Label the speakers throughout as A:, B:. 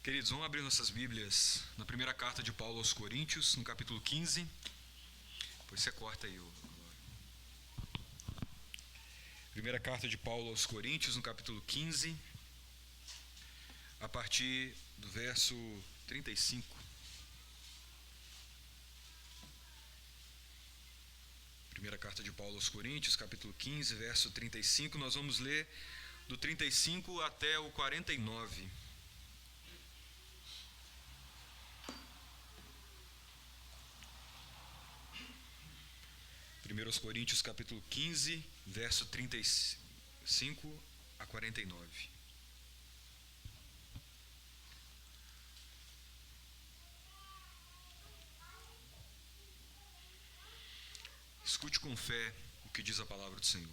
A: Queridos, vamos abrir nossas Bíblias na primeira carta de Paulo aos Coríntios, no capítulo 15. Depois você corta aí. Primeira carta de Paulo aos Coríntios, no capítulo 15, a partir do verso 35. Primeira carta de Paulo aos Coríntios, capítulo 15, verso 35. Nós vamos ler do 35 até o 49. 1 Coríntios capítulo 15, verso 35 a 49. Escute com fé o que diz a palavra do Senhor.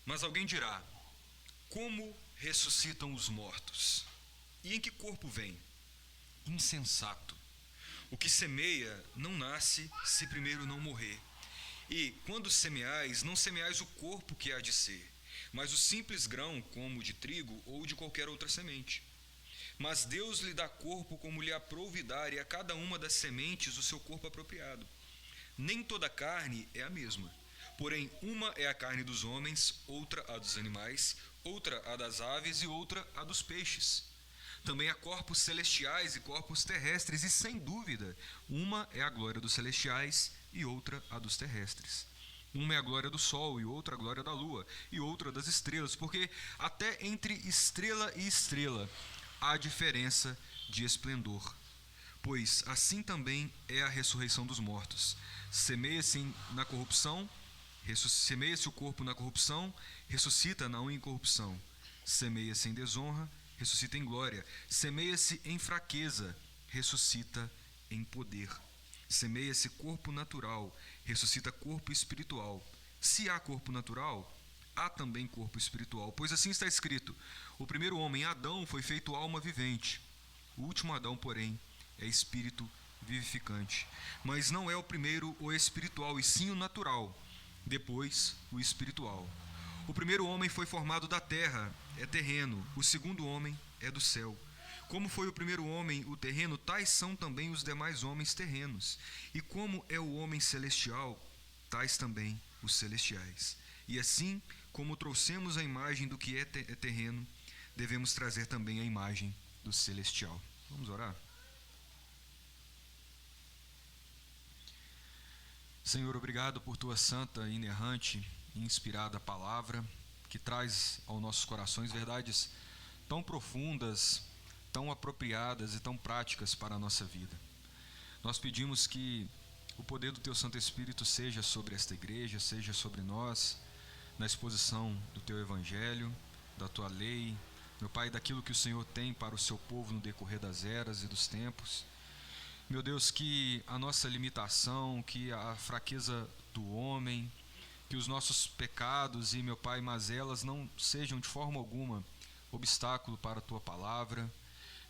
A: Mas alguém dirá: como ressuscitam os mortos? E em que corpo vêm? Insensato! O que semeia não nasce se primeiro não morrer. E, quando semeais, não semeais o corpo que há de ser, mas o simples grão, como de trigo ou de qualquer outra semente. Mas Deus lhe dá corpo como lhe aprouve dar, e a cada uma das sementes o seu corpo apropriado. Nem toda carne é a mesma. Porém, uma é a carne dos homens, outra a dos animais, outra a das aves e outra a dos peixes. Também há corpos celestiais e corpos terrestres, e sem dúvida, uma é a glória dos celestiais e outra a dos terrestres. Uma é a glória do sol e outra a glória da lua e outra das estrelas, porque até entre estrela e estrela há diferença de esplendor. Pois assim também é a ressurreição dos mortos. Semeia-se na corrupção, semeia-se o corpo na corrupção, ressuscita na incorrupção. Semeia-se em desonra, ressuscita em glória. Semeia-se em fraqueza, ressuscita em poder. Semeia-se corpo natural, ressuscita corpo espiritual. Se há corpo natural, há também corpo espiritual. Pois assim está escrito: o primeiro homem, Adão, foi feito alma vivente. O último Adão, porém, é espírito vivificante. Mas não é o primeiro o espiritual, e sim o natural. Depois, o espiritual. O primeiro homem foi formado da terra, é terreno. O segundo homem é do céu. Como foi o primeiro homem o terreno, tais são também os demais homens terrenos. E como é o homem celestial, tais também os celestiais. E assim como trouxemos a imagem do que é terreno, devemos trazer também a imagem do celestial. Vamos orar? Senhor, obrigado por tua santa, inerrante e inspirada palavra, que traz aos nossos corações verdades tão profundas, tão apropriadas e tão práticas para a nossa vida. Nós pedimos que o poder do teu Santo Espírito seja sobre esta igreja, seja sobre nós, na exposição do teu evangelho, da tua lei, meu Pai, daquilo que o Senhor tem para o seu povo no decorrer das eras e dos tempos. Meu Deus, que a nossa limitação, que a fraqueza do homem, que os nossos pecados e, meu Pai, mazelas não sejam de forma alguma obstáculo para a Tua palavra.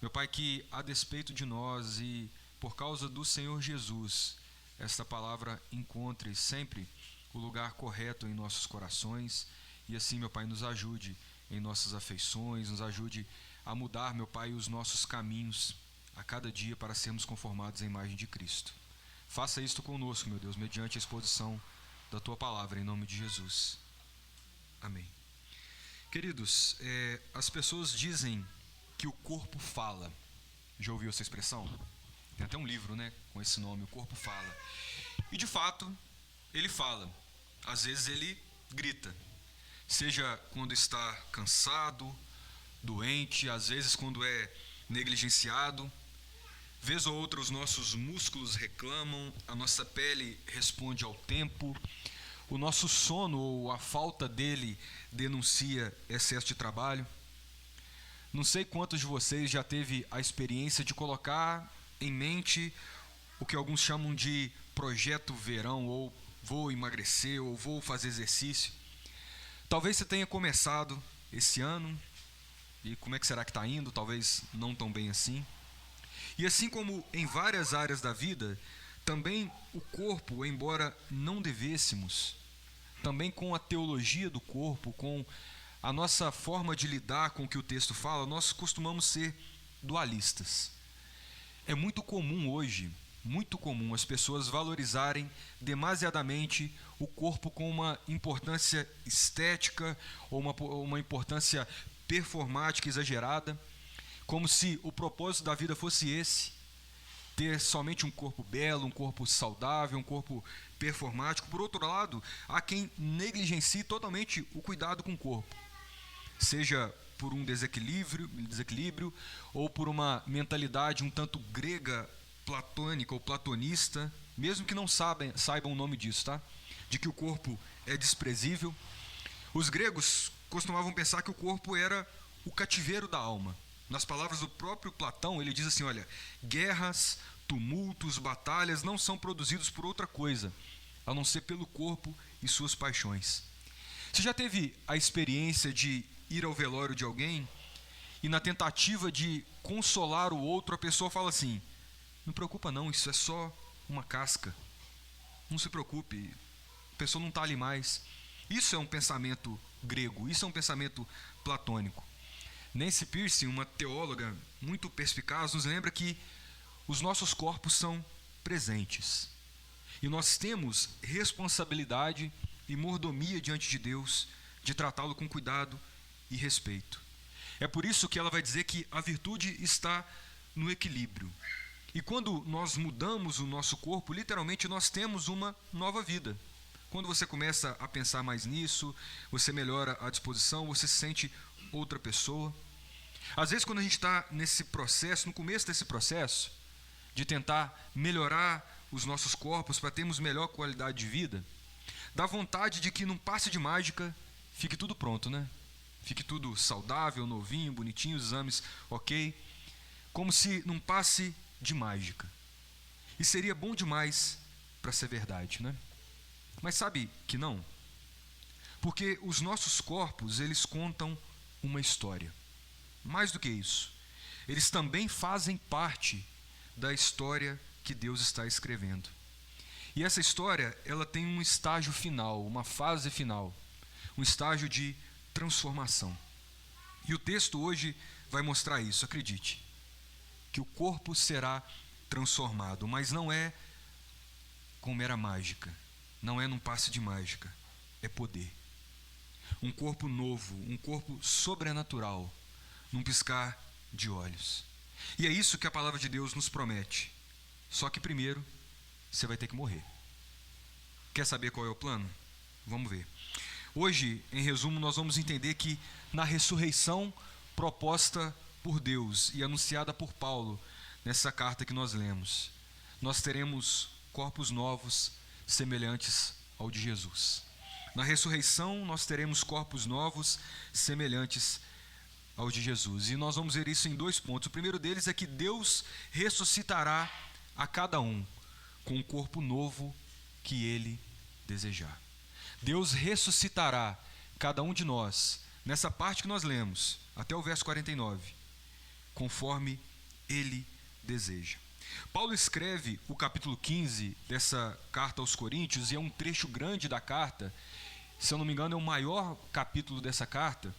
A: Meu Pai, que a despeito de nós e por causa do Senhor Jesus, esta palavra encontre sempre o lugar correto em nossos corações e assim, meu Pai, nos ajude em nossas afeições, nos ajude a mudar, meu Pai, os nossos caminhos a cada dia para sermos conformados à imagem de Cristo. Faça isto conosco, meu Deus, mediante a exposição da Tua palavra, em nome de Jesus. Amém. Queridos, as pessoas dizem que o corpo fala. Já ouviu essa expressão? Tem até um livro, né, com esse nome, O Corpo Fala. E de fato, ele fala. Às vezes ele grita. Seja quando está cansado, doente, às vezes quando é negligenciado. Vez ou outra os nossos músculos reclamam, a nossa pele responde ao tempo, o nosso sono ou a falta dele denuncia excesso de trabalho. Não sei quantos de vocês já teve a experiência de colocar em mente o que alguns chamam de projeto verão, ou vou emagrecer, ou vou fazer exercício. Talvez você tenha começado esse ano, e como é que será que está indo? Talvez não tão bem assim. E assim como em várias áreas da vida, também o corpo, embora não devêssemos, também com a teologia do corpo, com a nossa forma de lidar com o que o texto fala, nós costumamos ser dualistas. É muito comum hoje, muito comum, as pessoas valorizarem demasiadamente o corpo com uma importância estética ou uma importância performática exagerada, como se o propósito da vida fosse esse, ter somente um corpo belo, um corpo saudável, um corpo performático. Por outro lado, há quem negligencie totalmente o cuidado com o corpo, seja por um desequilíbrio ou por uma mentalidade um tanto grega, platônica ou platonista, mesmo que não saibam o nome disso, tá? De que o corpo é desprezível. Os gregos costumavam pensar que o corpo era o cativeiro da alma. Nas palavras do próprio Platão, ele diz assim, olha, guerras, tumultos, batalhas não são produzidos por outra coisa, a não ser pelo corpo e suas paixões. Você já teve a experiência de ir ao velório de alguém e na tentativa de consolar o outro, a pessoa fala assim, não preocupa não, isso é só uma casca, não se preocupe, a pessoa não está ali mais. Isso é um pensamento grego, isso é um pensamento platônico. Nancy Pearcey, uma teóloga muito perspicaz, nos lembra que os nossos corpos são presentes e nós temos responsabilidade e mordomia diante de Deus de tratá-lo com cuidado e respeito. É por isso que ela vai dizer que a virtude está no equilíbrio. E quando nós mudamos o nosso corpo, literalmente nós temos uma nova vida. Quando você começa a pensar mais nisso, você melhora a disposição, você se sente outra pessoa. Às vezes quando a gente está nesse processo, no começo desse processo, de tentar melhorar os nossos corpos para termos melhor qualidade de vida, dá vontade de que num passe de mágica fique tudo pronto, né? Fique tudo saudável, novinho, bonitinho, os exames ok, como se num passe de mágica. E seria bom demais para ser verdade, né? Mas sabe que não? Porque os nossos corpos, eles contam uma história. Mais do que isso, eles também fazem parte da história que Deus está escrevendo. E essa história, ela tem um estágio final, uma fase final, um estágio de transformação. E o texto hoje vai mostrar isso, acredite, que o corpo será transformado, mas não é com mera mágica, não é num passe de mágica, é poder. Um corpo novo, um corpo sobrenatural, num piscar de olhos. E é isso que a palavra de Deus nos promete. Só que primeiro, você vai ter que morrer. Quer saber qual é o plano? Vamos ver. Hoje, em resumo, nós vamos entender que na ressurreição proposta por Deus e anunciada por Paulo, nessa carta que nós lemos, nós teremos corpos novos semelhantes ao de Jesus. Na ressurreição, nós teremos corpos novos semelhantes ao de Jesus. E nós vamos ver isso em 2 pontos. O primeiro deles é que Deus ressuscitará a cada um com um corpo novo que Ele desejar. Deus ressuscitará cada um de nós, nessa parte que nós lemos, até o verso 49, conforme Ele deseja. Paulo escreve o capítulo 15 dessa carta aos Coríntios, e é um trecho grande da carta, se eu não me engano é o maior capítulo dessa carta,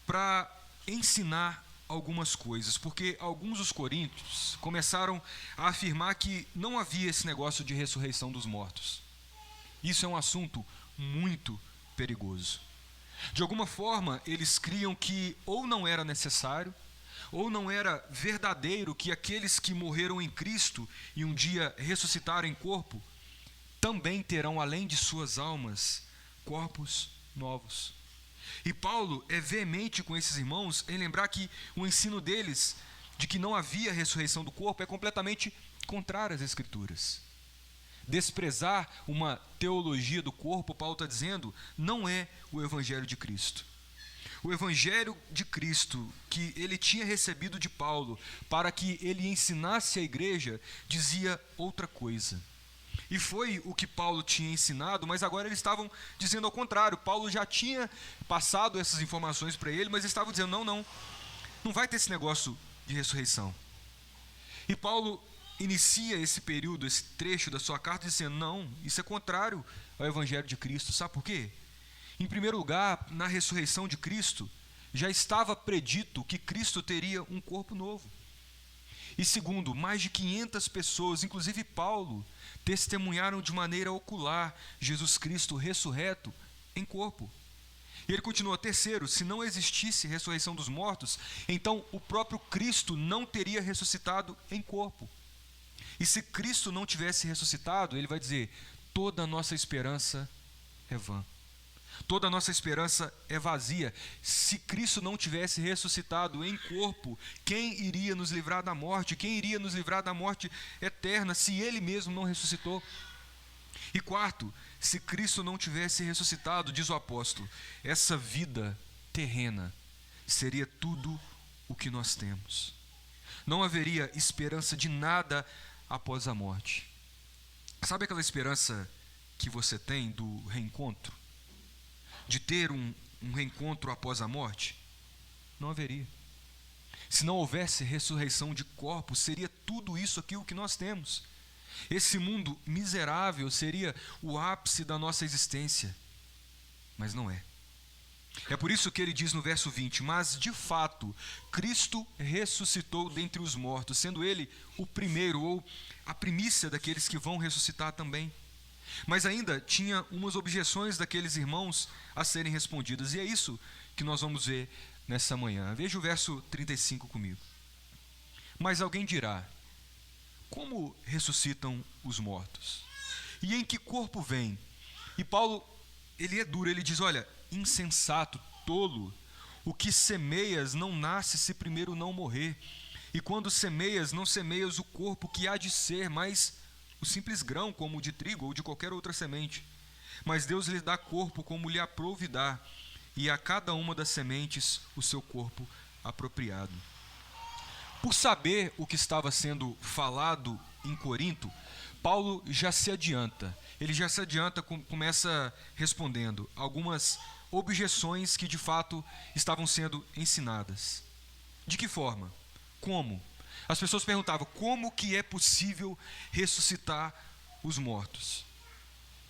A: para ensinar algumas coisas, porque alguns dos coríntios começaram a afirmar que não havia esse negócio de ressurreição dos mortos. Isso é um assunto muito perigoso. De alguma forma, eles criam que ou não era necessário, ou não era verdadeiro que aqueles que morreram em Cristo e um dia ressuscitaram em corpo, também terão, além de suas almas, corpos novos. E Paulo é veemente com esses irmãos em lembrar que o ensino deles, de que não havia ressurreição do corpo, é completamente contrário às Escrituras. Desprezar uma teologia do corpo, Paulo está dizendo, não é o Evangelho de Cristo. O Evangelho de Cristo, que ele tinha recebido de Paulo, para que ele ensinasse a igreja, dizia outra coisa. E foi o que Paulo tinha ensinado, mas agora eles estavam dizendo ao contrário. Paulo já tinha passado essas informações para ele, mas eles estavam dizendo, não vai ter esse negócio de ressurreição. E Paulo inicia esse período, esse trecho da sua carta, dizendo, não, isso é contrário ao Evangelho de Cristo. Sabe por quê? Em primeiro lugar, na ressurreição de Cristo, já estava predito que Cristo teria um corpo novo. E segundo, mais de 500 pessoas, inclusive Paulo, testemunharam de maneira ocular Jesus Cristo ressurreto em corpo. E ele continua: terceiro, se não existisse ressurreição dos mortos, então o próprio Cristo não teria ressuscitado em corpo. E se Cristo não tivesse ressuscitado, ele vai dizer, toda a nossa esperança é vã. Toda a nossa esperança é vazia. Se Cristo não tivesse ressuscitado em corpo, quem iria nos livrar da morte? Quem iria nos livrar da morte eterna, se Ele mesmo não ressuscitou? E quarto, se Cristo não tivesse ressuscitado, diz o apóstolo, essa vida terrena seria tudo o que nós temos. Não haveria esperança de nada após a morte. Sabe aquela esperança que você tem do reencontro? De ter um reencontro após a morte? Não haveria. Se não houvesse ressurreição de corpos, seria tudo isso aqui o que nós temos. Esse mundo miserável seria o ápice da nossa existência. Mas não é. É por isso que ele diz no verso 20, mas de fato, Cristo ressuscitou dentre os mortos, sendo ele o primeiro, ou a primícia daqueles que vão ressuscitar também. Mas ainda tinha umas objeções daqueles irmãos a serem respondidas, e é isso que nós vamos ver nessa manhã. Veja o verso 35 comigo. Mas alguém dirá, como ressuscitam os mortos? E em que corpo vêm? E Paulo, ele é duro, ele diz, olha, insensato, tolo, o que semeias não nasce se primeiro não morrer. E quando semeias, não semeias o corpo que há de ser, mas o simples grão, como o de trigo ou de qualquer outra semente. Mas Deus lhe dá corpo como lhe aprouve dar, e a cada uma das sementes o seu corpo apropriado. Por saber o que estava sendo falado em Corinto, Paulo já se adianta. Ele já se adianta, começa respondendo algumas objeções que de fato estavam sendo ensinadas. De que forma? Como? As pessoas perguntavam, como que é possível ressuscitar os mortos?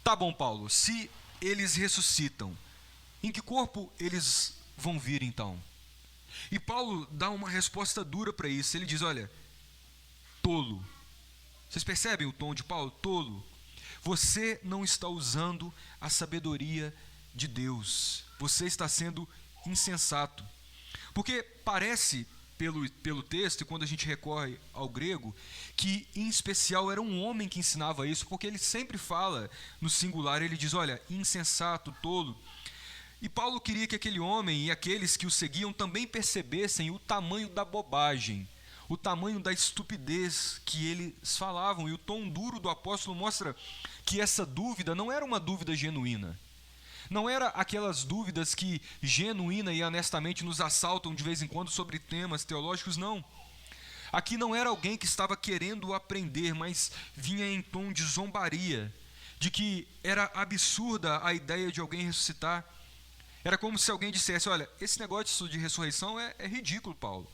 A: Tá bom, Paulo, se eles ressuscitam, em que corpo eles vão vir então? E Paulo dá uma resposta dura para isso. Ele diz, olha, tolo. Vocês percebem o tom de Paulo? Tolo. Você não está usando a sabedoria de Deus. Você está sendo insensato. Porque parece, pelo texto, e quando a gente recorre ao grego, que em especial era um homem que ensinava isso, porque ele sempre fala no singular, ele diz, olha, insensato, tolo. E Paulo queria que aquele homem e aqueles que o seguiam também percebessem o tamanho da bobagem, o tamanho da estupidez que eles falavam. E o tom duro do apóstolo mostra que essa dúvida não era uma dúvida genuína. Não era aquelas dúvidas que genuína e honestamente nos assaltam de vez em quando sobre temas teológicos, não. Aqui não era alguém que estava querendo aprender, mas vinha em tom de zombaria, de que era absurda a ideia de alguém ressuscitar. Era como se alguém dissesse, olha, esse negócio de ressurreição é ridículo, Paulo.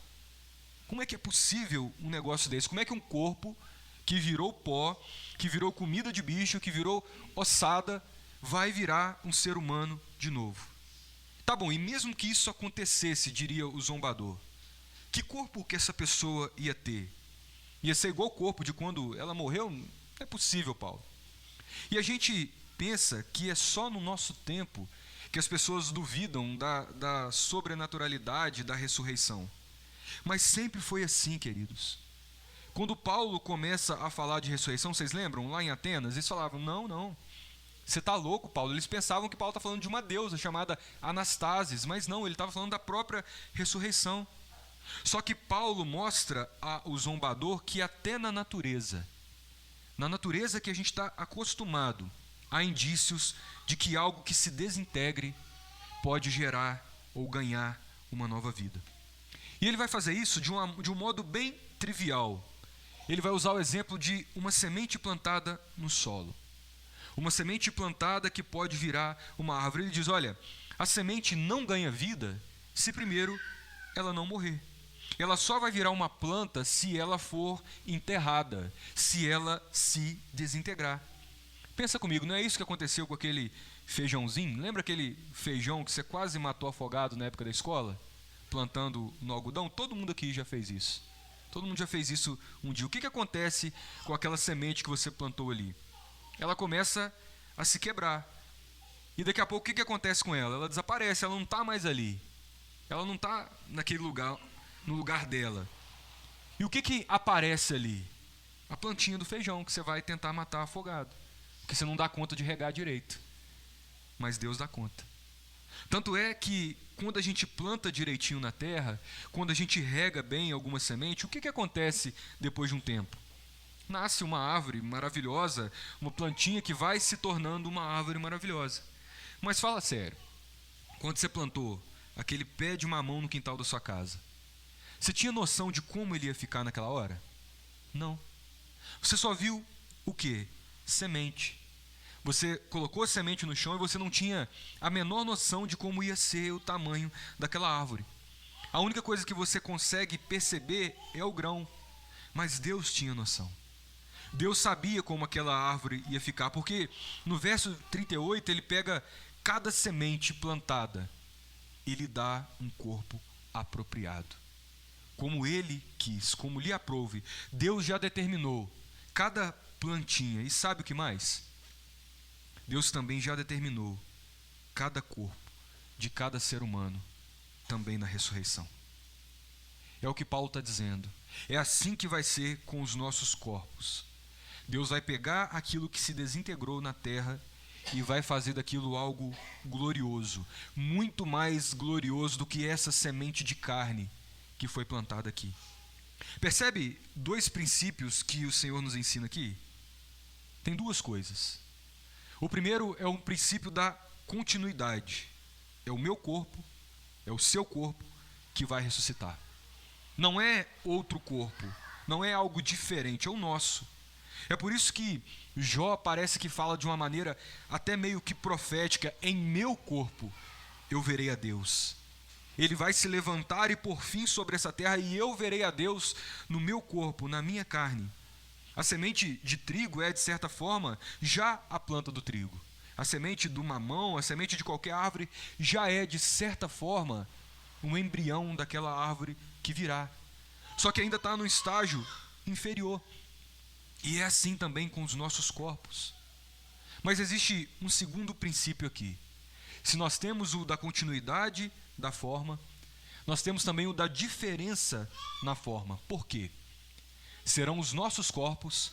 A: Como é que é possível um negócio desse? Como é que um corpo que virou pó, que virou comida de bicho, que virou ossada, vai virar um ser humano de novo? Tá bom, e mesmo que isso acontecesse, diria o zombador, que corpo que essa pessoa ia ter? Ia ser igual o corpo de quando ela morreu? Não é possível, Paulo. E a gente pensa que é só no nosso tempo que as pessoas duvidam da sobrenaturalidade da ressurreição. Mas sempre foi assim, queridos. Quando Paulo começa a falar de ressurreição, vocês lembram? Lá em Atenas, eles falavam, não, você está louco, Paulo. Eles pensavam que Paulo está falando de uma deusa chamada Anastasis, mas não, ele estava falando da própria ressurreição. Só que Paulo mostra ao zombador que até na natureza que a gente está acostumado, há indícios de que algo que se desintegre pode gerar ou ganhar uma nova vida. E ele vai fazer isso de um modo bem trivial. Ele vai usar o exemplo de uma semente plantada no solo. Uma semente plantada que pode virar uma árvore. Ele diz, olha, a semente não ganha vida se primeiro ela não morrer. Ela só vai virar uma planta se ela for enterrada, se ela se desintegrar. Pensa comigo, não é isso que aconteceu com aquele feijãozinho? Lembra aquele feijão que você quase matou afogado na época da escola? Plantando no algodão? Todo mundo aqui já fez isso. Todo mundo já fez isso um dia. O que acontece com aquela semente que você plantou ali? Ela começa a se quebrar. E daqui a pouco o que acontece com ela? Ela desaparece, ela não está mais ali. Ela não está naquele lugar, no lugar dela. E o que aparece ali? A plantinha do feijão que você vai tentar matar afogado. Porque você não dá conta de regar direito. Mas Deus dá conta. Tanto é que quando a gente planta direitinho na terra, quando a gente rega bem alguma semente, o que acontece depois de um tempo? Nasce uma árvore maravilhosa, uma plantinha que vai se tornando uma árvore maravilhosa. Mas fala sério, quando você plantou aquele pé de mamão no quintal da sua casa, você tinha noção de como ele ia ficar naquela hora? Não. Você só viu o quê? Semente. Você colocou a semente no chão e você não tinha a menor noção de como ia ser o tamanho daquela árvore. A única coisa que você consegue perceber é o grão. Mas Deus tinha noção. Deus sabia como aquela árvore ia ficar, porque no verso 38 ele pega cada semente plantada e lhe dá um corpo apropriado. Como ele quis, como lhe aprouve, Deus já determinou cada plantinha. E sabe o que mais? Deus também já determinou cada corpo de cada ser humano também na ressurreição. É o que Paulo está dizendo. É assim que vai ser com os nossos corpos. Deus vai pegar aquilo que se desintegrou na terra e vai fazer daquilo algo glorioso, muito mais glorioso do que essa semente de carne que foi plantada aqui. Percebe dois princípios que o Senhor nos ensina aqui? Tem duas coisas. O primeiro é um princípio da continuidade. É o meu corpo, é o seu corpo que vai ressuscitar. Não é outro corpo, não é algo diferente, é o nosso. É por isso que Jó parece que fala de uma maneira até meio que profética: em meu corpo eu verei a Deus. Ele vai se levantar e pôr fim sobre essa terra, e eu verei a Deus no meu corpo, na minha carne. A semente de trigo é, de certa forma, já a planta do trigo. A semente do mamão, a semente de qualquer árvore, já é, de certa forma, um embrião daquela árvore que virá. Só que ainda está no estágio inferior. E é assim também com os nossos corpos. Mas existe um segundo princípio aqui. Se nós temos o da continuidade da forma, nós temos também o da diferença na forma. Por quê? Serão os nossos corpos,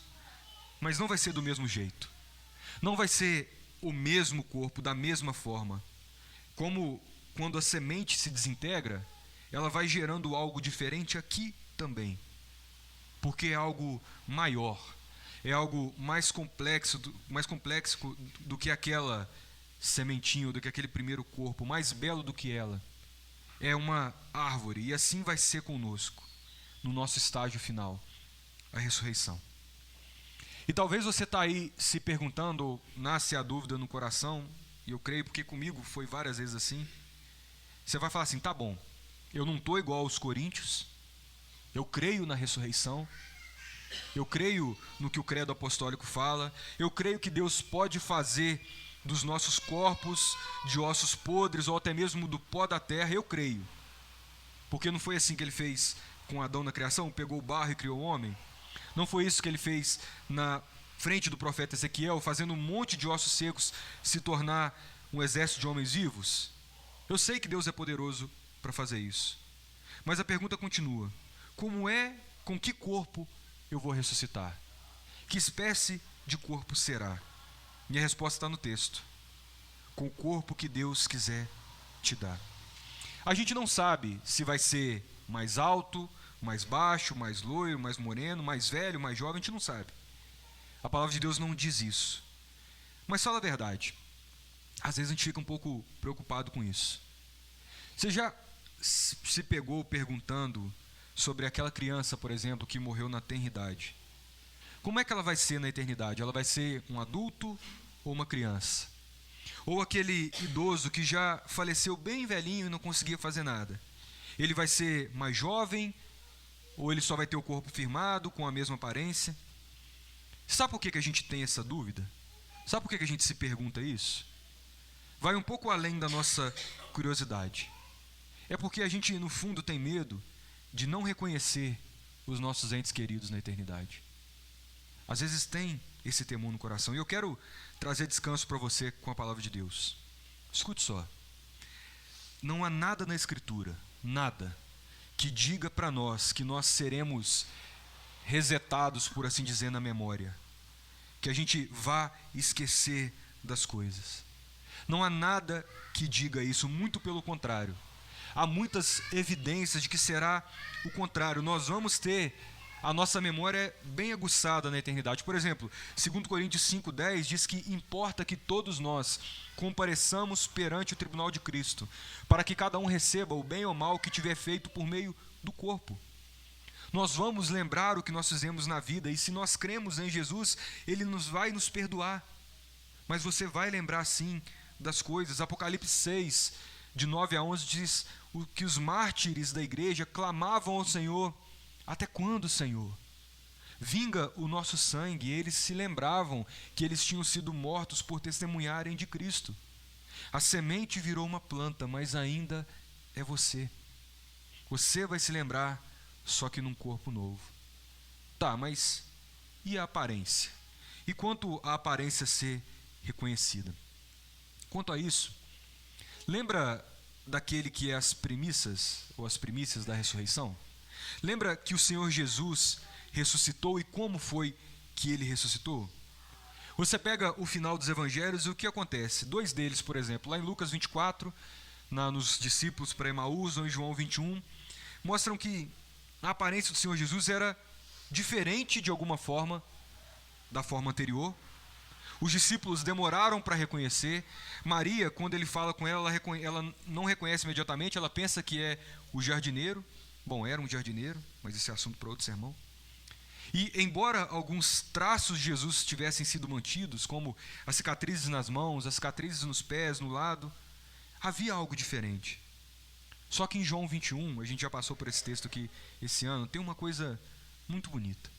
A: mas não vai ser do mesmo jeito. Não vai ser o mesmo corpo, da mesma forma. Como quando a semente se desintegra, ela vai gerando algo diferente aqui também. Porque é algo maior, é algo mais complexo do que aquela sementinha, do que aquele primeiro corpo, mais belo do que ela. É uma árvore, e assim vai ser conosco, no nosso estágio final, a ressurreição. E talvez você está aí se perguntando, ou nasce a dúvida no coração, e eu creio porque comigo foi várias vezes assim. Você vai falar assim: tá bom, eu não estou igual aos coríntios, eu creio na ressurreição, eu creio no que o credo apostólico fala, eu creio que Deus pode fazer dos nossos corpos de ossos podres, ou até mesmo do pó da terra, eu creio. Porque não foi assim que ele fez com Adão na criação, pegou o barro e criou o homem? Não foi isso que ele fez na frente do profeta Ezequiel, fazendo um monte de ossos secos se tornar um exército de homens vivos? Eu sei que Deus é poderoso para fazer isso. Mas a pergunta continua: com que corpo eu vou ressuscitar? Que espécie de corpo será? Minha resposta está no texto: com o corpo que Deus quiser te dar. A gente não sabe se vai ser mais alto, mais baixo, mais loiro, mais moreno, mais velho, mais jovem, a gente não sabe. A palavra de Deus não diz isso. Mas fala a verdade, às vezes a gente fica um pouco preocupado com isso. Você já se pegou perguntando sobre aquela criança, por exemplo, que morreu na tenridade? Como é que ela vai ser na eternidade? Ela vai ser um adulto ou uma criança? Ou aquele idoso que já faleceu bem velhinho e não conseguia fazer nada? Ele vai ser mais jovem? Ou ele só vai ter o corpo firmado, com a mesma aparência? Sabe por que a gente tem essa dúvida? Sabe por que a gente se pergunta isso? vai um pouco além da nossa curiosidade. É porque a gente, no fundo, tem medo de não reconhecer os nossos entes queridos na eternidade. Às vezes tem esse temor no coração. E eu quero trazer descanso para você com a palavra de Deus. Escute só. Não há nada na Escritura, nada, que diga para nós que nós seremos resetados, por assim dizer, na memória. Que a gente vá esquecer das coisas. Não há nada que diga isso, muito pelo contrário. Há muitas evidências de que será o contrário. Nós vamos ter a nossa memória bem aguçada na eternidade. Por exemplo, 2 Coríntios 5,10 diz que importa que todos nós compareçamos perante o tribunal de Cristo, para que cada um receba o bem ou mal que tiver feito por meio do corpo. Nós vamos lembrar o que nós fizemos na vida, e se nós cremos em Jesus, Ele vai nos perdoar. Mas você vai lembrar sim das coisas. Apocalipse 6, de 9 a 11, diz que os mártires da igreja clamavam ao Senhor: até quando, Senhor? Vinga o nosso sangue. E eles se lembravam que eles tinham sido mortos por testemunharem de Cristo. A semente virou uma planta, mas ainda é você. Você vai se lembrar, só que num corpo novo. Tá, mas e a aparência? E quanto à aparência ser reconhecida? Quanto a isso, lembra daquele que é as primícias, ou as primícias da ressurreição? Lembra que o Senhor Jesus ressuscitou e como foi que ele ressuscitou? Você pega o final dos evangelhos e o que acontece? 2 deles, por exemplo, lá em Lucas 24, nos discípulos para Emaús, ou em João 21, mostram que a aparência do Senhor Jesus era diferente de alguma forma da forma anterior. Os discípulos demoraram para reconhecer. Maria, quando ele fala com ela, ela não reconhece imediatamente, ela pensa que é o jardineiro. Bom, era um jardineiro, mas esse é assunto para outro sermão. E embora alguns traços de Jesus tivessem sido mantidos, como as cicatrizes nas mãos, as cicatrizes nos pés, no lado, havia algo diferente. Só que em João 21, a gente já passou por esse texto aqui esse ano, tem uma coisa muito bonita.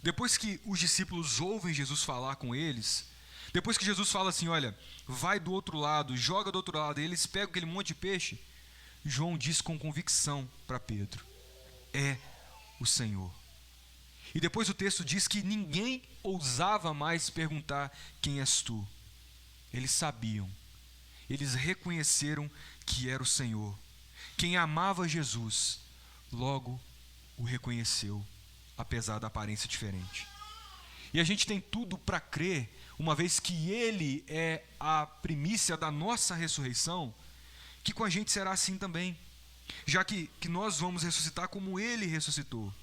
A: Depois que os discípulos ouvem Jesus falar com eles, depois que Jesus fala assim: olha, vai do outro lado, joga do outro lado, e eles pegam aquele monte de peixe, João diz com convicção para Pedro: é o Senhor. E depois o texto diz que ninguém ousava mais perguntar: quem és tu? Eles sabiam, eles reconheceram que era o Senhor. Quem amava Jesus, logo o reconheceu, apesar da aparência diferente. E a gente tem tudo para crer, uma vez que Ele é a primícia da nossa ressurreição, que com a gente será assim também, já que nós vamos ressuscitar como Ele ressuscitou.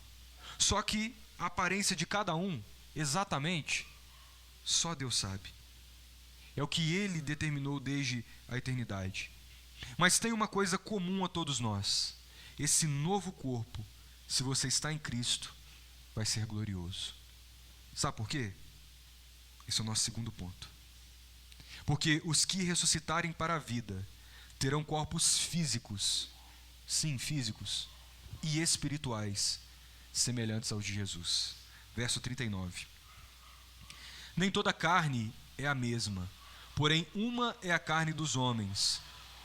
A: Só que a aparência de cada um, exatamente, só Deus sabe. É o que Ele determinou desde a eternidade. Mas tem uma coisa comum a todos nós: esse novo corpo, se você está em Cristo, vai ser glorioso. Sabe por quê? Esse é o nosso segundo ponto. Porque os que ressuscitarem para a vida terão corpos físicos, sim, físicos, e espirituais, semelhantes aos de Jesus. Verso 39. Nem toda carne é a mesma, porém uma é a carne dos homens,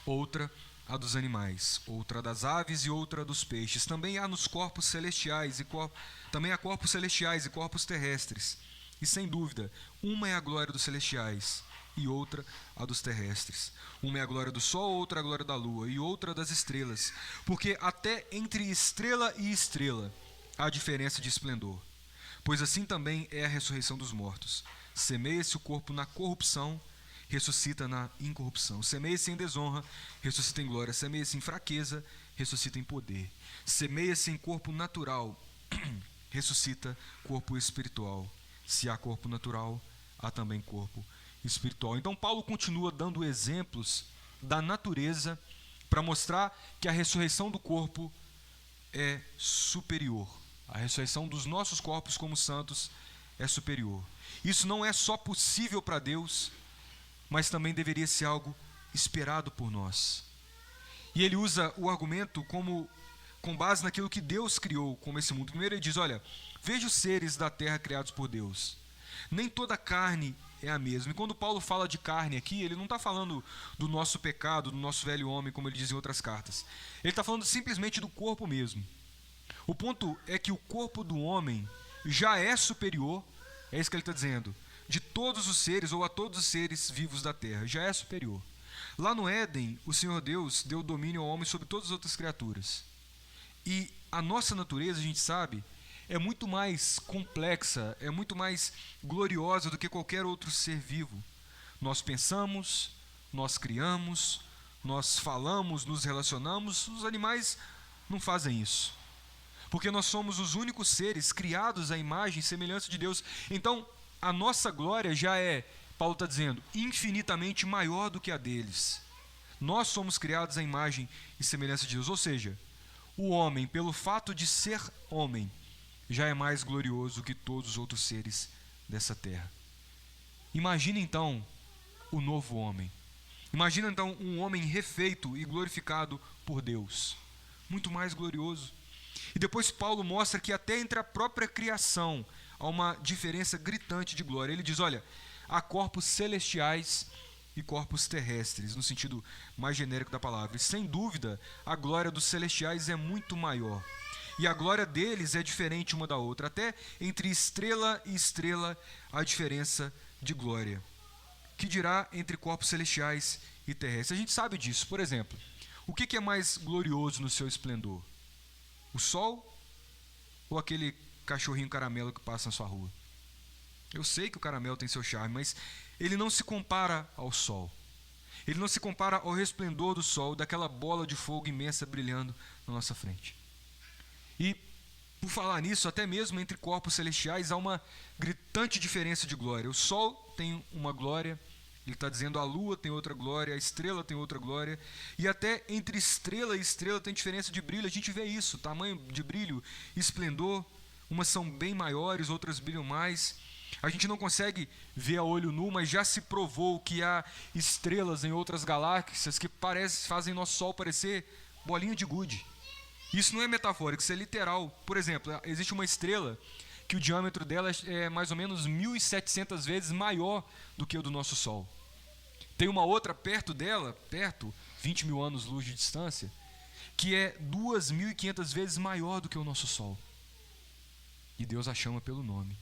A: outra a dos animais, outra das aves e outra dos peixes. Também há nos corpos celestiais também há corpos celestiais e corpos terrestres. E sem dúvida, uma é a glória dos celestiais e outra a dos terrestres. Uma é a glória do sol, outra a glória da lua e outra das estrelas. Porque até entre estrela e estrela há diferença de esplendor. Pois assim também é a ressurreição dos mortos. Semeia-se o corpo na corrupção, ressuscita na incorrupção. Semeia-se em desonra, ressuscita em glória. Semeia-se em fraqueza, ressuscita em poder. Semeia-se em corpo natural, ressuscita corpo espiritual. Se há corpo natural, há também corpo espiritual. Então Paulo continua dando exemplos da natureza para mostrar que a ressurreição do corpo é superior. A ressurreição dos nossos corpos como santos é superior. Isso não é só possível para Deus, mas também deveria ser algo esperado por nós. E ele usa o argumento com base naquilo que Deus criou como esse mundo. Primeiro ele diz: olha, veja os seres da terra criados por Deus. Nem toda carne é a mesma. E quando Paulo fala de carne aqui, ele não está falando do nosso pecado, do nosso velho homem, como ele diz em outras cartas. Ele está falando simplesmente do corpo mesmo. O ponto é que o corpo do homem já é superior, é isso que ele está dizendo, de todos os seres, ou a todos os seres vivos da terra, já é superior. Lá no Éden, o Senhor Deus deu domínio ao homem sobre todas as outras criaturas. E a nossa natureza, a gente sabe, é muito mais complexa, é muito mais gloriosa do que qualquer outro ser vivo. Nós pensamos, nós criamos, nós falamos, nos relacionamos. Os animais não fazem isso, porque nós somos os únicos seres criados à imagem e semelhança de Deus. Então, a nossa glória já é, Paulo está dizendo, infinitamente maior do que a deles. Nós somos criados à imagem e semelhança de Deus, ou seja, o homem, pelo fato de ser homem, já é mais glorioso que todos os outros seres dessa terra. Imagina então o novo homem. Imagina então um homem refeito e glorificado por Deus. Muito mais glorioso. E depois Paulo mostra que até entre a própria criação há uma diferença gritante de glória. Ele diz, olha, há corpos celestiais e corpos terrestres, no sentido mais genérico da palavra. E sem dúvida, a glória dos celestiais é muito maior. E a glória deles é diferente uma da outra. Até entre estrela e estrela há diferença de glória. Que dirá entre corpos celestiais e terrestres? A gente sabe disso. Por exemplo, o que é mais glorioso no seu esplendor? O sol ou aquele cachorrinho caramelo que passa na sua rua? Eu sei que o caramelo tem seu charme, mas ele não se compara ao sol. Ele não se compara ao resplendor do sol, daquela bola de fogo imensa brilhando na nossa frente. E, por falar nisso, até mesmo entre corpos celestiais há uma gritante diferença de glória. O sol tem uma glória, ele está dizendo a lua tem outra glória, a estrela tem outra glória, e até entre estrela e estrela tem diferença de brilho. A gente vê isso, tamanho de brilho, esplendor, umas são bem maiores, outras brilham mais. A gente não consegue ver a olho nu, mas já se provou que há estrelas em outras galáxias que fazem nosso sol parecer bolinha de gude. Isso não é metafórico, isso é literal. Por exemplo, existe uma estrela que o diâmetro dela é mais ou menos 1.700 vezes maior do que o do nosso Sol. Tem uma outra perto dela, 20 mil anos-luz de distância, que é 2.500 vezes maior do que o nosso Sol. E Deus a chama pelo nome.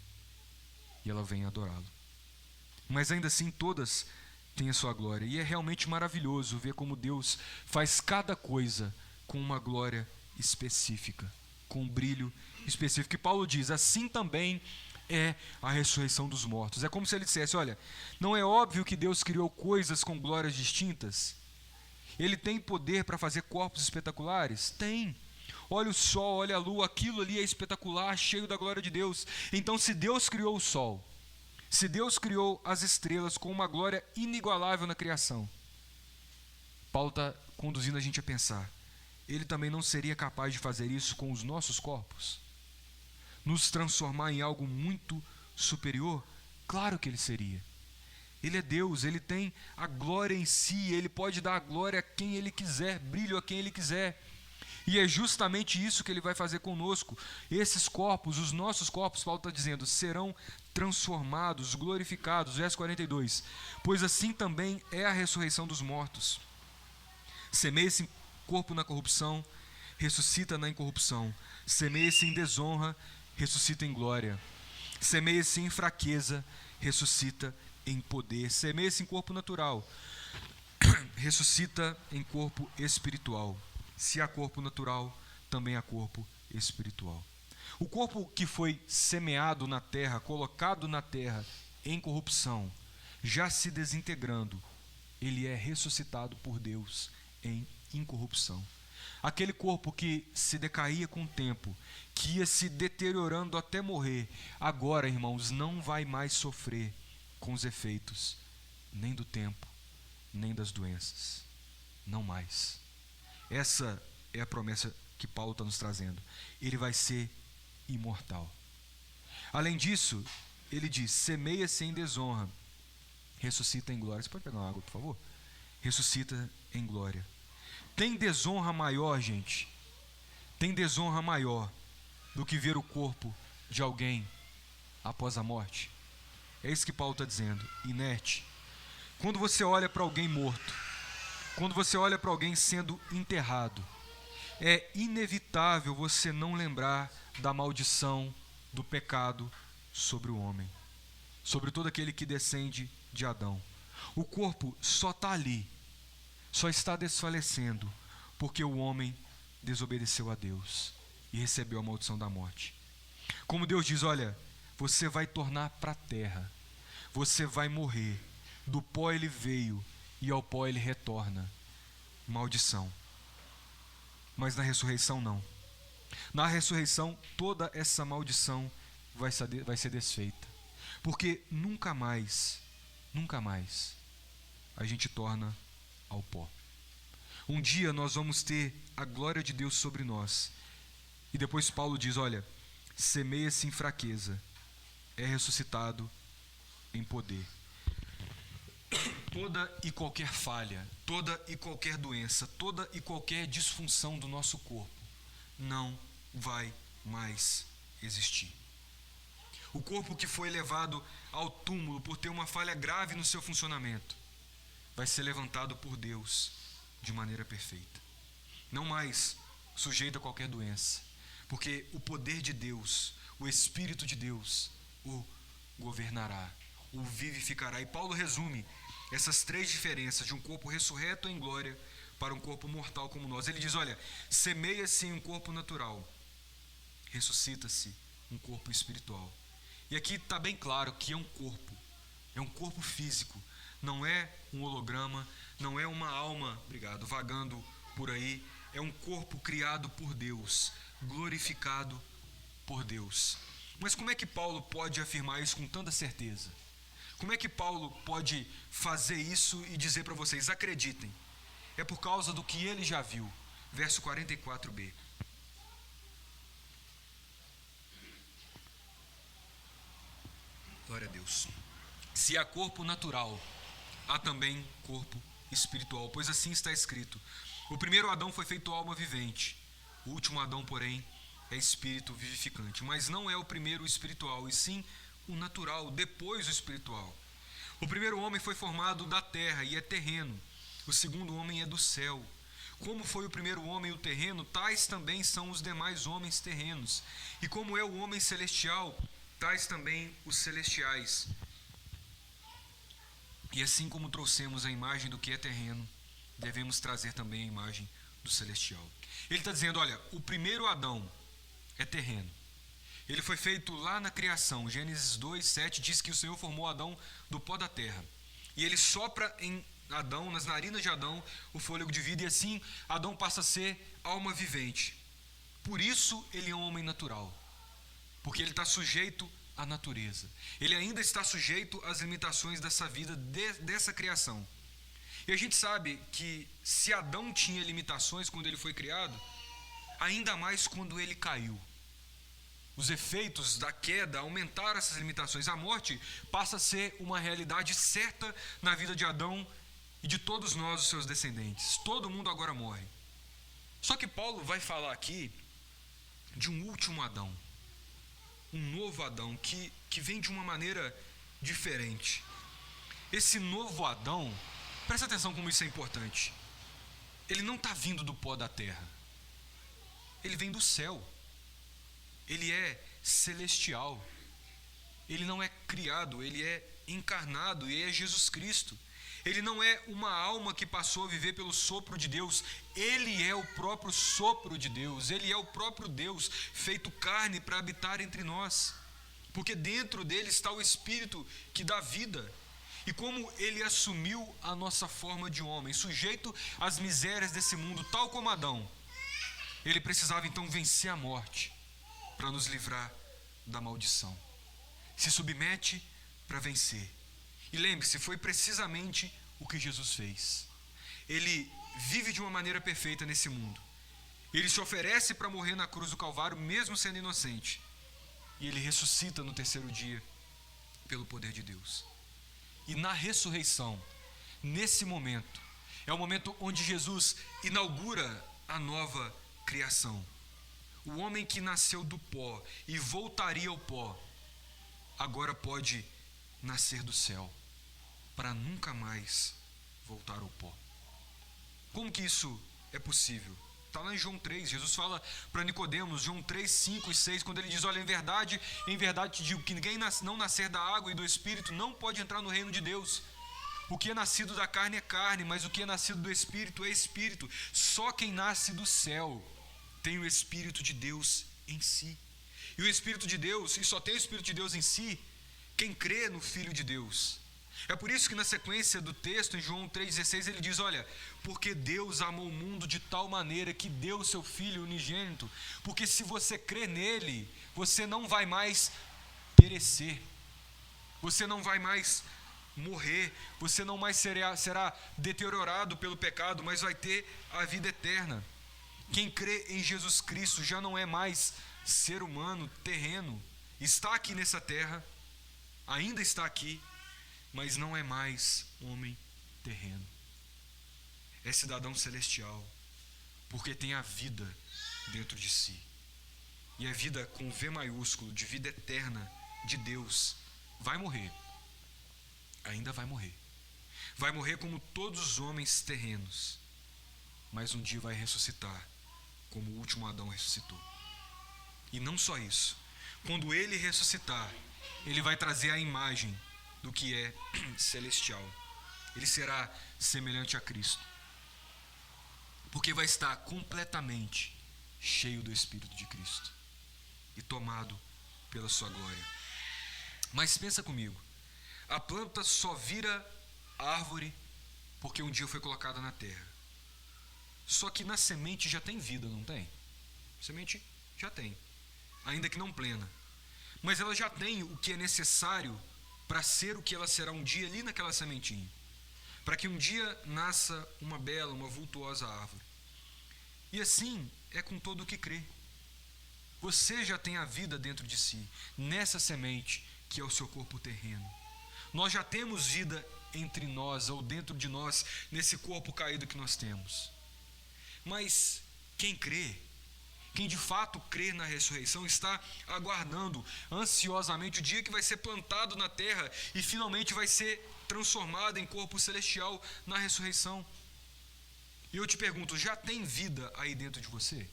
A: E ela vem adorá-lo. Mas ainda assim, todas têm a sua glória. E é realmente maravilhoso ver como Deus faz cada coisa com uma glória específica, com um brilho específico. E Paulo diz, assim também é a ressurreição dos mortos. É como se ele dissesse, olha, não é óbvio que Deus criou coisas com glórias distintas? Ele tem poder para fazer corpos espetaculares? Tem. Olha o sol, olha a lua, aquilo ali é espetacular, cheio da glória de Deus. Então, se Deus criou o sol, se Deus criou as estrelas com uma glória inigualável na criação, Paulo está conduzindo a gente a pensar, ele também não seria capaz de fazer isso com os nossos corpos? Nos transformar em algo muito superior? Claro que ele seria. Ele é Deus, ele tem a glória em si, ele pode dar a glória a quem ele quiser, brilho a quem ele quiser. E é justamente isso que ele vai fazer conosco. Esses corpos, os nossos corpos, Paulo está dizendo, serão transformados, glorificados. Verso 42. Pois assim também é a ressurreição dos mortos. Semeia-se em corpo na corrupção, ressuscita na incorrupção. Semeia-se em desonra, ressuscita em glória. Semeia-se em fraqueza, ressuscita em poder. Semeia-se em corpo natural, ressuscita em corpo espiritual. Se há corpo natural, também há corpo espiritual. O corpo que foi semeado na terra, colocado na terra em corrupção, já se desintegrando, ele é ressuscitado por Deus em incorrupção. Aquele corpo que se decaía com o tempo, que ia se deteriorando até morrer, agora, irmãos, não vai mais sofrer com os efeitos nem do tempo, nem das doenças. Não mais. Essa é a promessa que Paulo está nos trazendo. Ele vai ser imortal. Além disso, ele diz, semeia-se em desonra, ressuscita em glória. Você pode pegar uma água, por favor? Ressuscita em glória. Tem desonra maior, gente? Tem desonra maior do que ver o corpo de alguém após a morte? É isso que Paulo está dizendo, inerte. Quando você olha para alguém morto, quando você olha para alguém sendo enterrado, é inevitável você não lembrar da maldição do pecado sobre o homem, sobre todo aquele que descende de Adão. O corpo só está ali, só está desfalecendo, porque o homem desobedeceu a Deus e recebeu a maldição da morte. Como Deus diz, olha, você vai tornar para a terra, você vai morrer, do pó ele veio e ao pó ele retorna. Maldição. Mas na ressurreição não. Na ressurreição toda essa maldição vai ser desfeita, porque nunca mais a gente torna ao pó. Um dia nós vamos ter a glória de Deus sobre nós. E depois Paulo diz, olha, semeia-se em fraqueza, é ressuscitado em poder. Toda e qualquer falha, toda e qualquer doença, toda e qualquer disfunção do nosso corpo não vai mais existir. O corpo que foi levado ao túmulo por ter uma falha grave no seu funcionamento vai ser levantado por Deus de maneira perfeita. Não mais sujeito a qualquer doença, porque o poder de Deus, o Espírito de Deus, o governará, o vivificará. E Paulo resume essas três diferenças de um corpo ressurreto em glória para um corpo mortal como nós. Ele diz, olha, semeia-se em um corpo natural, ressuscita-se um corpo espiritual. E aqui está bem claro que é um corpo físico, não é um holograma, não é uma alma, vagando por aí, é um corpo criado por Deus, glorificado por Deus. Mas como é que Paulo pode afirmar isso com tanta certeza? Como é que Paulo pode fazer isso e dizer para vocês, acreditem? É por causa do que ele já viu. Verso 44b. Glória a Deus. Se há corpo natural, há também corpo espiritual, pois assim está escrito. O primeiro Adão foi feito alma vivente, o último Adão, porém, é espírito vivificante. Mas não é o primeiro o espiritual, e sim o natural, depois o espiritual. O primeiro homem foi formado da terra e é terreno, o segundo homem é do céu. Como foi o primeiro homem o terreno, tais também são os demais homens terrenos. E como é o homem celestial, tais também os celestiais. E assim como trouxemos a imagem do que é terreno, devemos trazer também a imagem do celestial. Ele está dizendo, olha, o primeiro Adão é terreno. Ele foi feito lá na criação. Gênesis 2:7 diz que o Senhor formou Adão do pó da terra. E ele sopra em Adão, nas narinas de Adão, o fôlego de vida, e assim Adão passa a ser alma vivente. Por isso ele é um homem natural, porque ele está sujeito à natureza. Ele ainda está sujeito às limitações dessa vida, dessa criação. E a gente sabe que se Adão tinha limitações quando ele foi criado, ainda mais quando ele caiu. Os efeitos da queda aumentaram essas limitações. A morte passa a ser uma realidade certa na vida de Adão e de todos nós, os seus descendentes. Todo mundo agora morre. Só que Paulo vai falar aqui de um último Adão, um novo Adão que vem de uma maneira diferente. Esse novo Adão, presta atenção como isso é importante. Ele não está vindo do pó da terra. Ele vem do céu. Ele é celestial. Ele não é criado, ele é encarnado, e é Jesus Cristo. Ele não é uma alma que passou a viver pelo sopro de Deus. Ele é o próprio sopro de Deus. Ele é o próprio Deus feito carne para habitar entre nós. Porque dentro dele está o Espírito que dá vida. E como ele assumiu a nossa forma de homem, sujeito às misérias desse mundo, tal como Adão, ele precisava então vencer a morte para nos livrar da maldição. Se submete para vencer. E lembre-se, foi precisamente o que Jesus fez. Ele vive de uma maneira perfeita nesse mundo. Ele se oferece para morrer na cruz do Calvário, mesmo sendo inocente. E ele ressuscita no terceiro dia, pelo poder de Deus. E na ressurreição, nesse momento, é o momento onde Jesus inaugura a nova criação. O homem que nasceu do pó e voltaria ao pó, agora pode nascer do céu, para nunca mais voltar ao pó. Como que isso é possível? Está lá em João 3, Jesus fala para Nicodemos, João 3, 5 e 6, quando ele diz, olha, em verdade te digo que ninguém não nascer da água e do Espírito não pode entrar no reino de Deus. O que é nascido da carne é carne, mas o que é nascido do Espírito é Espírito. Só quem nasce do céu tem o Espírito de Deus em si. E o Espírito de Deus, e só tem o Espírito de Deus em si, quem crê no Filho de Deus. É por isso que na sequência do texto, em João 3,16, ele diz, olha, porque Deus amou o mundo de tal maneira que deu o seu Filho unigênito, porque se você crê nele, você não vai mais perecer, você não vai mais morrer, você não mais será deteriorado pelo pecado, mas vai ter a vida eterna. Quem crê em Jesus Cristo já não é mais ser humano terreno, está aqui nessa terra, ainda está aqui, mas não é mais homem terreno. É cidadão celestial, porque tem a vida dentro de si. E a vida com V maiúsculo, de vida eterna de Deus, vai morrer. Ainda vai morrer. Vai morrer como todos os homens terrenos, mas um dia vai ressuscitar, como o último Adão ressuscitou. E não só isso. Quando ele ressuscitar, ele vai trazer a imagem do que é celestial. Ele será semelhante a Cristo, porque vai estar completamente cheio do Espírito de Cristo e tomado pela sua glória. Mas pensa comigo, a planta só vira árvore porque um dia foi colocada na terra. Só que na semente já tem vida, não tem? Semente já tem, ainda que não plena, mas ela já tem o que é necessário para ser o que ela será um dia ali naquela sementinha, para que um dia nasça uma bela, uma vultuosa árvore. E assim é com todo o que crê. Você já tem a vida dentro de si, nessa semente que é o seu corpo terreno. Nós já temos vida entre nós, ou dentro de nós, nesse corpo caído que nós temos. Mas quem crê, quem de fato crê na ressurreição, está aguardando ansiosamente o dia que vai ser plantado na terra e finalmente vai ser transformado em corpo celestial na ressurreição. E eu te pergunto, já tem vida aí dentro de você?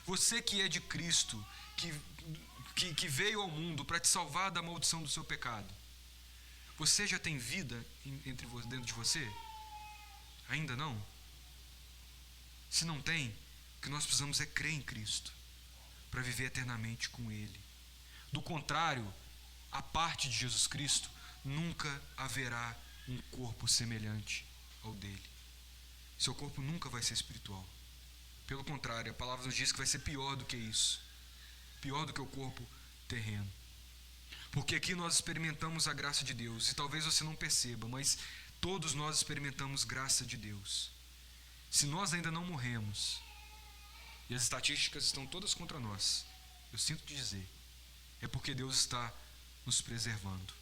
A: Você que é de Cristo, que veio ao mundo para te salvar da maldição do seu pecado, você já tem vida dentro de você? Ainda não? Se não tem, o que nós precisamos é crer em Cristo, para viver eternamente com Ele. Do contrário, a parte de Jesus Cristo, nunca haverá um corpo semelhante ao dele. Seu corpo nunca vai ser espiritual. Pelo contrário, a palavra nos diz que vai ser pior do que isso. Pior do que o corpo terreno. Porque aqui nós experimentamos a graça de Deus, e talvez você não perceba, mas todos nós experimentamos graça de Deus. Se nós ainda não morremos, e as estatísticas estão todas contra nós, eu sinto dizer, é porque Deus está nos preservando,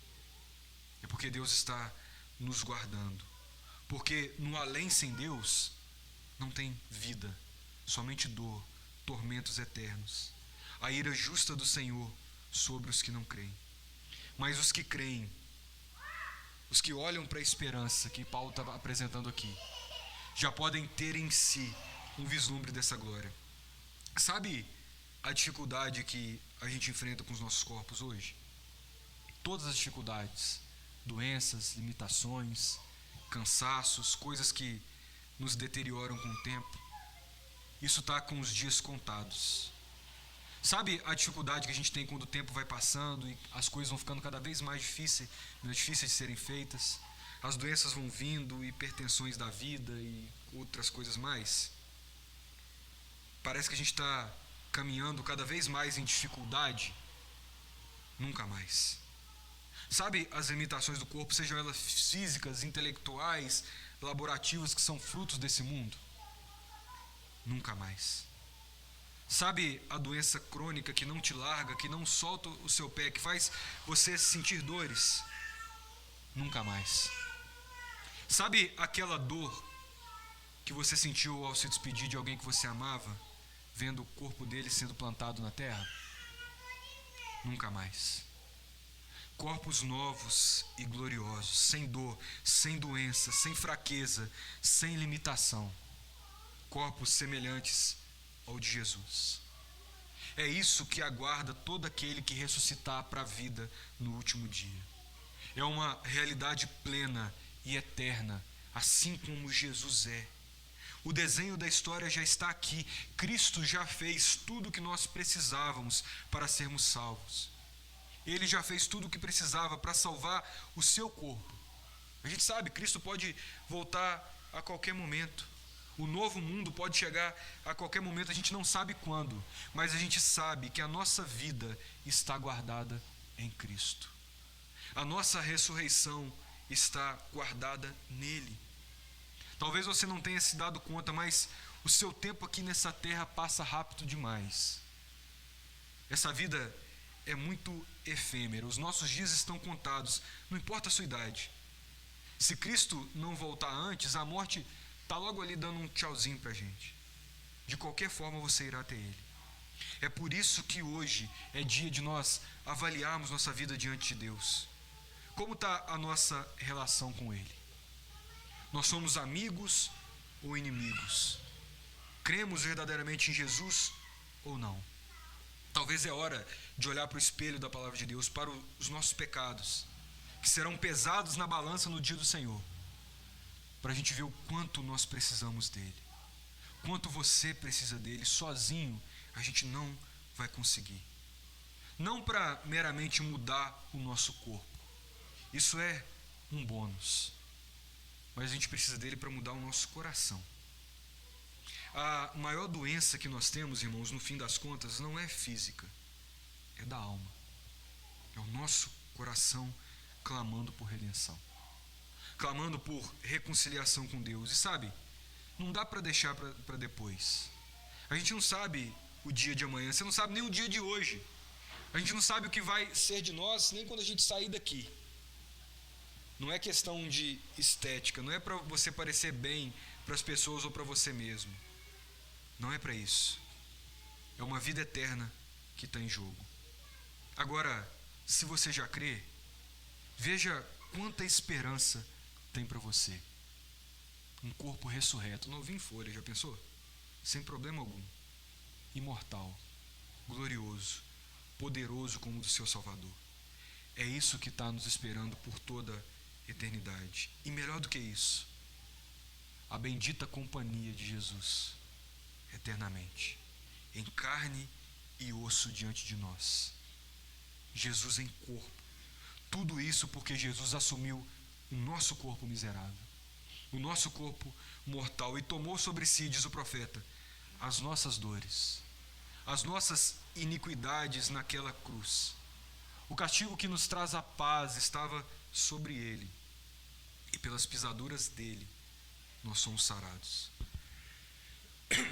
A: é porque Deus está nos guardando, porque no além sem Deus não tem vida, somente dor, tormentos eternos, a ira justa do Senhor sobre os que não creem. Mas os que creem, os que olham para a esperança que Paulo está apresentando aqui, já podem ter em si um vislumbre dessa glória. Sabe a dificuldade que a gente enfrenta com os nossos corpos hoje? Todas as dificuldades, doenças, limitações, cansaços, coisas que nos deterioram com o tempo, isso está com os dias contados. Sabe a dificuldade que a gente tem quando o tempo vai passando e as coisas vão ficando cada vez mais difíceis de serem feitas? As doenças vão vindo, hipertensões da vida e outras coisas mais. Parece que a gente está caminhando cada vez mais em dificuldade. Nunca mais. Sabe as limitações do corpo, sejam elas físicas, intelectuais, laborativas, que são frutos desse mundo? Nunca mais. Sabe a doença crônica que não te larga, que não solta o seu pé, que faz você sentir dores? Nunca mais. Sabe aquela dor que você sentiu ao se despedir de alguém que você amava, vendo o corpo dele sendo plantado na terra? Nunca mais. corpos novos e gloriosos, sem dor, sem doença, sem fraqueza, sem limitação, corpos semelhantes ao de Jesus. É isso que aguarda todo aquele que ressuscitar para a vida no último dia. É uma realidade plena e eterna, assim como Jesus é. O desenho da história já está aqui. Cristo já fez tudo o que nós precisávamos para sermos salvos. Ele já fez tudo o que precisava para salvar o seu corpo. A gente sabe, Cristo pode voltar a qualquer momento. O novo mundo pode chegar a qualquer momento, a gente não sabe quando, mas a gente sabe que a nossa vida está guardada em Cristo. A nossa ressurreição está guardada nele. Talvez você não tenha se dado conta, mas o seu tempo aqui nessa terra passa rápido demais. Essa vida é muito efêmera, os nossos dias estão contados, não importa a sua idade. Se Cristo não voltar antes, a morte está logo ali dando um tchauzinho para a gente. De qualquer forma você irá até Ele. É por isso que hoje é dia de nós avaliarmos nossa vida diante de Deus. Como está a nossa relação com Ele? Nós somos amigos ou inimigos? Cremos verdadeiramente em Jesus ou não? Talvez é hora de olhar para o espelho da palavra de Deus, para os nossos pecados, que serão pesados na balança no dia do Senhor, para a gente ver o quanto nós precisamos dele, quanto você precisa dele. Sozinho a gente não vai conseguir. Não para meramente mudar o nosso corpo, isso é um bônus, mas a gente precisa dele para mudar o nosso coração. A maior doença que nós temos, irmãos, no fim das contas, não é física, é da alma. É o nosso coração clamando por redenção, clamando por reconciliação com Deus. E sabe, não dá para deixar para depois. A gente não sabe o dia de amanhã, você não sabe nem o dia de hoje. A gente não sabe o que vai ser de nós nem quando a gente sair daqui. Não é questão de estética, não é para você parecer bem para as pessoas ou para você mesmo. Não é para isso. É uma vida eterna que está em jogo. Agora, se você já crê, veja quanta esperança tem para você. Um corpo ressurreto, novinho em folha, já pensou? Sem problema algum. Imortal, glorioso, poderoso como o do seu Salvador. É isso que está nos esperando por toda a eternidade. E melhor do que isso, a bendita companhia de Jesus, eternamente, em carne e osso diante de nós. Jesus em corpo. Tudo isso porque Jesus assumiu o nosso corpo miserável, o nosso corpo mortal, e tomou sobre si, diz o profeta, as nossas dores, as nossas iniquidades naquela cruz. O castigo que nos traz a paz estava sobre ele, e pelas pisaduras dele nós somos sarados.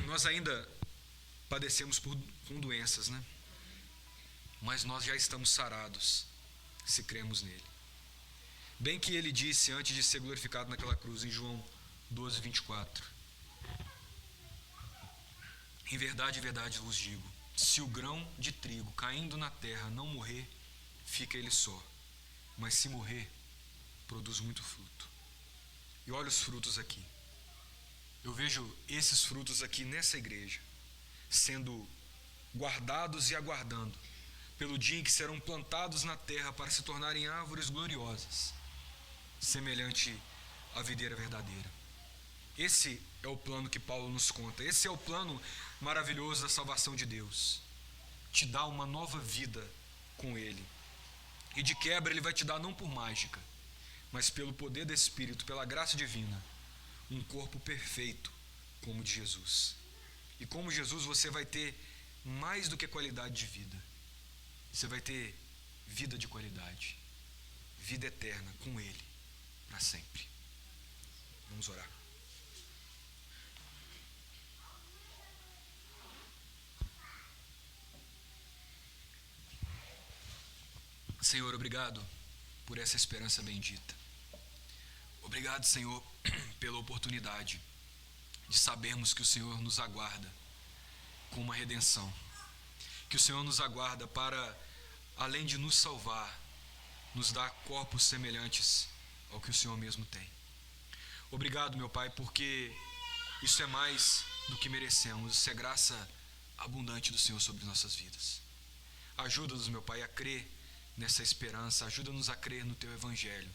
A: Nós ainda padecemos com doenças, né? Mas nós já estamos sarados, se cremos nele. Bem que ele disse antes de ser glorificado naquela cruz, em João 12, 24. Em verdade, vos digo, se o grão de trigo caindo na terra não morrer, fica ele só. Mas se morrer, produz muito fruto. E olha os frutos aqui. Eu vejo esses frutos aqui nessa igreja, sendo guardados e aguardando pelo dia em que serão plantados na terra para se tornarem árvores gloriosas, semelhante à videira verdadeira. Esse é o plano que Paulo nos conta. Esse é o plano maravilhoso da salvação de Deus. Te dá uma nova vida com Ele. E de quebra Ele vai te dar não por mágica, mas pelo poder do Espírito, pela graça divina, um corpo perfeito como o de Jesus. E como Jesus você vai ter mais do que qualidade de vida. Você vai ter vida de qualidade, vida eterna com Ele, para sempre. Vamos orar. Senhor, obrigado por essa esperança bendita. Obrigado, Senhor, pela oportunidade de sabermos que o Senhor nos aguarda com uma redenção, que o Senhor nos aguarda para, além de nos salvar, nos dá corpos semelhantes ao que o Senhor mesmo tem. Obrigado, meu Pai, porque isso é mais do que merecemos, isso é graça abundante do Senhor sobre nossas vidas. Ajuda-nos, meu Pai, a crer nessa esperança, ajuda-nos a crer no Teu Evangelho,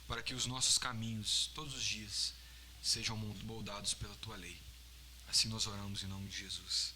A: para que os nossos caminhos, todos os dias, sejam moldados pela Tua lei. Assim nós oramos em nome de Jesus.